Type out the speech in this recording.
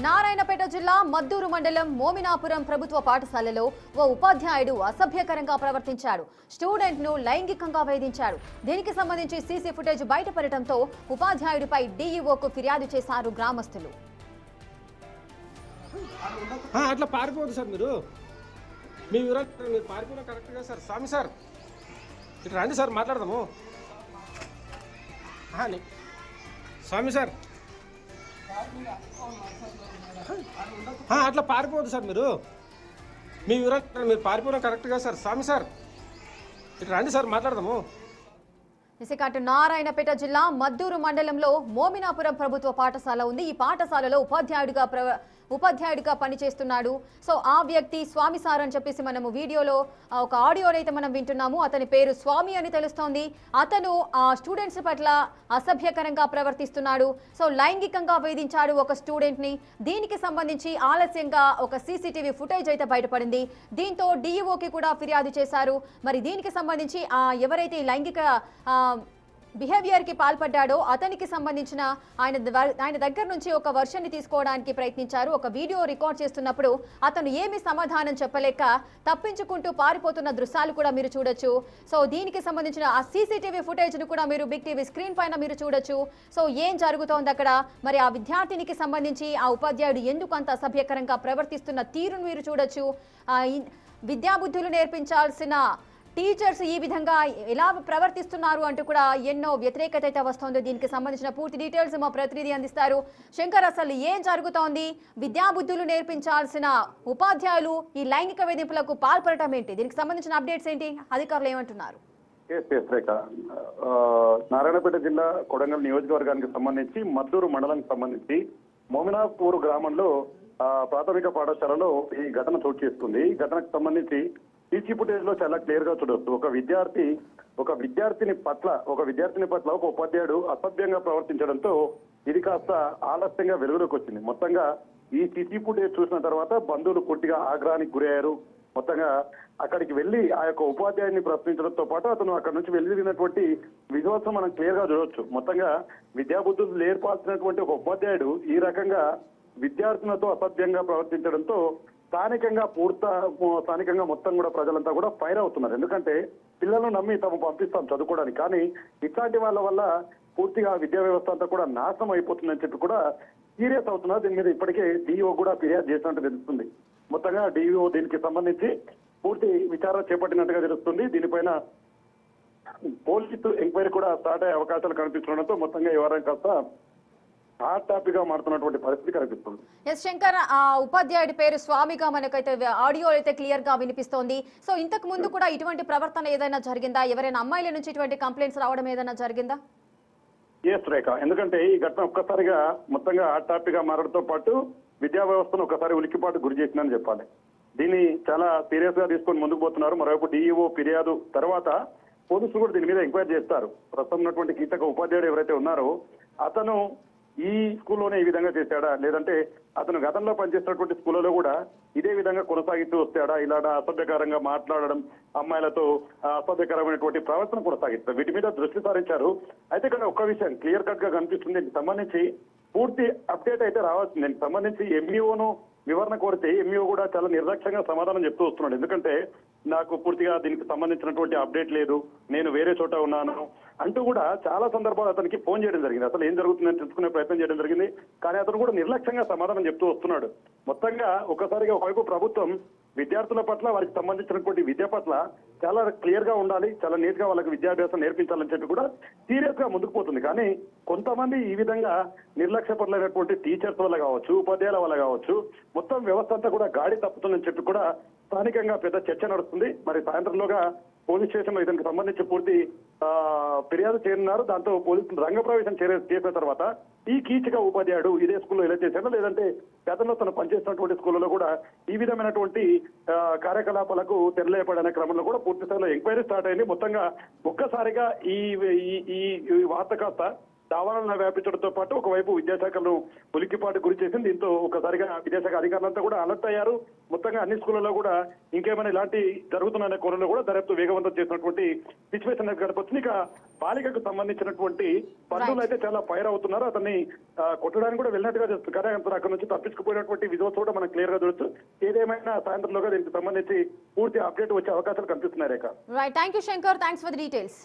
నారాయణపేట జిల్లా మద్దూరు మండలం మోమినాపురం ప్రభుత్వ పాఠశాలలో ఓ ఉపాధ్యాయుడు అసభ్యకరంగా ప్రవర్తించాడు. స్టూడెంట్ ను లైంగికంగా వేధించాడు. దీనికి సంబంధించి సీసీ ఫుటేజ్ బయటపడటంతో ఉపాధ్యాయుడిపై డీఈఓకు ఫిర్యాదు చేశారు గ్రామస్తులు. అట్లా పారిపోదు సార్, మీ వివరాలు మీరు పారిపోవడం కరెక్ట్ కదా సార్. స్వామి సార్ ఇట్లా రండి సార్, మాట్లాడదాము. స్వామి సార్ అట్లా పారిపోదు సార్, మీ వివరాలు మీరు పారిపోవడం కరెక్ట్ కదా సార్. స్వామి సార్ ఇట్లా రండి సార్, మాట్లాడదాము. ఇసుకాటు నారాయణపేట జిల్లా మద్దూరు మండలంలో మోమినాపురం ప్రభుత్వ పాఠశాల ఉంది. ఈ పాఠశాలలో ఉపాధ్యాయుడిగా పనిచేస్తున్నాడు. సో ఆ వ్యక్తి స్వామి సార్ అని చెప్పేసి మనము వీడియోలో ఒక ఆడియోలో అయితే మనం వింటున్నాము. అతని పేరు స్వామి అని తెలుస్తోంది. అతను ఆ స్టూడెంట్స్ పట్ల అసభ్యకరంగా ప్రవర్తిస్తున్నాడు. సో లైంగికంగా వేధించాడు ఒక స్టూడెంట్ ని. దీనికి సంబంధించి ఆలస్యంగా ఒక సీసీటీవీ ఫుటేజ్ అయితే బయటపడింది. దీంతో డీఈఓకి కూడా ఫిర్యాదు చేశారు. మరి దీనికి సంబంధించి ఎవరైతే లైంగిక బిహేవియర్ కి పాల్పడ్డాడో అతనికి సంబంధించిన ఆయన దగ్గర నుంచి ఒక వర్షన్ ని తీసుకోవడానికి ప్రయత్నించారు. ఒక వీడియో రికార్డ్ చేస్తున్నప్పుడు అతను ఏమి సమాధానం చెప్పలేక తప్పించుకుంటూ పారిపోతున్న దృశ్యాలు కూడా మీరు చూడొచ్చు. సో దీనికి సంబంధించిన ఆ సీసీటీవీ ఫుటేజ్ ను కూడా మీరు బిగ్ టీవీ స్క్రీన్ పైన మీరు చూడొచ్చు. సో ఏం జరుగుతోంది అక్కడ, మరి ఆ విద్యార్థినికి సంబంధించి ఆ ఉపాధ్యాయుడు ఎందుకు అంత అసభ్యకరంగా ప్రవర్తిస్తున్న తీరును మీరు చూడొచ్చు. విద్యాబుద్ధులు నేర్పించాల్సిన టీచర్స్ ఈ విధంగా ఎలా ప్రవర్తిస్తున్నారు అంటూ కూడా ఎన్నో వ్యతిరేకత అయితే వస్తోంది. దీనికి సంబంధించిన పూర్తి డీటెయిల్స్ మా ప్రతినిధి అందిస్తారు. శంకర్, అసలు ఏం జరుగుతోంది? విద్యాబుద్ధులు నేర్పించాల్సిన ఉపాధ్యాయులు ఈ లైంగిక వేధింపులకు పాల్పడటం ఏంటి? దీనికి సంబంధించిన అప్డేట్స్ ఏంటి? అధికారులు ఏమంటున్నారు? నారాయణపేట జిల్లా కొడంగల్ నియోజకవర్గానికి సంబంధించి మద్దూరు మండలానికి సంబంధించి మోమినాపూర్ గ్రామంలో ప్రాథమిక పాఠశాలలో ఈ ఘటన చోటు చేసుకుంది. ఈ ఘటనకు సంబంధించి సీసీ ఫుటేజ్ లో చాలా క్లియర్ గా చూడొచ్చు. ఒక విద్యార్థిని పట్ల ఒక ఉపాధ్యాయుడు అసభ్యంగా ప్రవర్తించడంతో ఇది కాస్త ఆలస్యంగా వెలుగులోకి వచ్చింది. మొత్తంగా ఈ సీసీ ఫుటేజ్ చూసిన తర్వాత బంధువులు పూర్తిగా ఆగ్రహానికి గురయ్యారు. మొత్తంగా అక్కడికి వెళ్లి ఆ యొక్క ఉపాధ్యాయుని ప్రశ్నించడంతో పాటు అతను అక్కడ నుంచి వెళ్లినటువంటి విజువల్స్ మనం క్లియర్ గా చూడొచ్చు. మొత్తంగా విద్యాబుద్ధులు నేర్పాల్సినటువంటి ఒక ఉపాధ్యాయుడు ఈ రకంగా విద్యార్థులతో అసభ్యంగా ప్రవర్తించడంతో స్థానికంగా మొత్తం కూడా ప్రజలంతా కూడా ఫైర్ అవుతున్నారు. ఎందుకంటే పిల్లలను నమ్మి తాము పంపిస్తాం చదువుకోవడానికి, కానీ ఇట్లాంటి వాళ్ళ వల్ల పూర్తిగా విద్యా వ్యవస్థ అంతా కూడా నాశనం అయిపోతుందని చెప్పి కూడా సీరియస్ అవుతున్నారు. దీని మీద ఇప్పటికే డీఈఓ కూడా ఫిర్యాదు చేసినట్టు తెలుస్తుంది. మొత్తంగా డీఈఓ దీనికి సంబంధించి పూర్తి విచారణ చేపట్టినట్టుగా తెలుస్తుంది. దీనిపైన పోలీసు ఎంక్వైరీ కూడా స్టార్ట్ అయ్యే అవకాశాలు కనిపించడంతో మొత్తంగా ఈ వారం కాస్త హాట్ టాపిక్ గా మారుతున్నటువంటి పరిస్థితి కనిపిస్తుంది. ఎస్ శంకర్, ఆ ఉపాధ్యాయుడి పేరు స్వామిగా మనకైతే ఆడియో అయితే క్లియర్ గా వినిపిస్తోంది. సో ఇంతకు ముందు కూడా ఇటువంటి ప్రవర్తన ఏదైనా జరిగిందా? ఎవరైనా అమ్మాయిల నుంచి ఇటువంటి కంప్లైంట్స్ రావడం ఏదైనా జరిగిందా? ఎస్ రేఖ, ఎందుకంటే ఈ ఘటన ఒక్కసారిగా మొత్తంగా హాట్ టాపిక్ గా మారడంతో పాటు విద్యా వ్యవస్థను ఒకసారి ఉలిక్కిపాటు గురి చేసిందని చెప్పాలి. దీన్ని చాలా సీరియస్ గా తీసుకొని ముందుకు పోతున్నారు. మరోవైపు డీఈఓ ఫిర్యాదు తర్వాత పోలీసులు కూడా దీని మీద ఎంక్వైరీ చేస్తారు. ప్రస్తుతం ఉన్నటువంటి కీచక ఉపాధ్యాయుడు ఎవరైతే ఉన్నారో అతను ఈ స్కూల్లోనే ఈ విధంగా చేశాడా, లేదంటే అతను గతంలో పనిచేసినటువంటి స్కూళ్ళలో కూడా ఇదే విధంగా కొనసాగిస్తూ వస్తాడా, ఇలా అసభ్యకరంగా మాట్లాడడం, అమ్మాయిలతో అసభ్యకరమైనటువంటి ప్రవర్తన కొనసాగిస్తారు. వీటి మీద దృష్టి సారించారు. అయితే ఇక్కడ ఒక్క విషయం క్లియర్ కట్ గా కనిపిస్తుంది. దీనికి సంబంధించి పూర్తి అప్డేట్ అయితే రావాల్సింది. దీనికి సంబంధించి ఎంఈఓను వివరణ కోరితే ఎంఈఓ కూడా చాలా నిర్లక్ష్యంగా సమాధానం చెప్తూ వస్తున్నాడు. ఎందుకంటే నాకు పూర్తిగా దీనికి సంబంధించినటువంటి అప్డేట్ లేదు, నేను వేరే చోట ఉన్నాను అంటూ కూడా చాలా సందర్భాలు అతనికి ఫోన్ చేయడం జరిగింది. అసలు ఏం జరుగుతుందని తెలుసుకునే ప్రయత్నం చేయడం జరిగింది. కానీ అతను కూడా నిర్లక్ష్యంగా సమాధానం చెప్తూ వస్తున్నాడు. మొత్తంగా ఒకసారిగా ఒకవైపు ప్రభుత్వం విద్యార్థుల పట్ల వారికి సంబంధించినటువంటి విద్య పట్ల చాలా క్లియర్ గా ఉండాలి, చాలా నీట్ గా వాళ్ళకి విద్యాభ్యాసం నేర్పించాలని చెప్పి కూడా సీరియస్ గా ముందుకు పోతుంది. కానీ కొంతమంది ఈ విధంగా నిర్లక్ష్యపరులైనటువంటి టీచర్స్ వల్ల కావచ్చు, ఉపాధ్యాయుల వల్ల కావచ్చు, మొత్తం వ్యవస్థ అంతా కూడా గాడి తప్పుతుందని చెప్పి కూడా స్థానికంగా పెద్ద చర్చ నడుస్తుంది. మరి సాయంత్రంలోగా పోలీస్ స్టేషన్ లో ఇతనికి సంబంధించి పూర్తి ఫిర్యాదు చేయనున్నారు. దాంతో పోలీసులు రంగప్రవేశం చేసిన తర్వాత ఈ కీచక ఉపాధ్యాయుడు ఇదే స్కూల్లో ఇలా చేశాడో, లేదంటే గతంలో తను పనిచేసినటువంటి స్కూళ్ళలో కూడా ఈ విధమైనటువంటి కార్యకలాపాలకు తెరలేపడనే క్రమంలో కూడా పూర్తి స్థాయిలో ఎంక్వైరీ స్టార్ట్ అయింది. మొత్తంగా ఒక్కసారిగా ఈ వార్త కాస్త దావాలను వ్యాపించడంతో పాటు ఒకవైపు విద్యాశాఖను ఉలిక్కిపాటు గురి చేసింది. దీంతో ఒకసారిగా విద్యాశాఖ అధికారులంతా కూడా అలర్ట్ అయ్యారు. మొత్తంగా అన్ని స్కూళ్లలో కూడా ఇంకేమైనా ఇలాంటి జరుగుతున్న కోణంలో కూడా దర్యాప్తు వేగవంతం చేసినటువంటి సిచ్యువేషన్ గడపొచ్చింది. ఇక బాలికకు సంబంధించినటువంటి బంధువులు అయితే చాలా ఫైర్ అవుతున్నారు. అతన్ని కొట్టడానికి కూడా వెళ్ళినట్టుగా చేస్తుంది. కానీ అక్కడ నుంచి తప్పించుకుపోయినటువంటి విజువల్స్ కూడా మనం క్లియర్ గా చూడొచ్చు. ఏదేమైనా సాయంత్రంలోగా దీనికి సంబంధించి పూర్తి అప్డేట్ వచ్చే అవకాశాలు కనిపిస్తున్నాయి Rekha. Right, thank you Shankar, thanks for the details.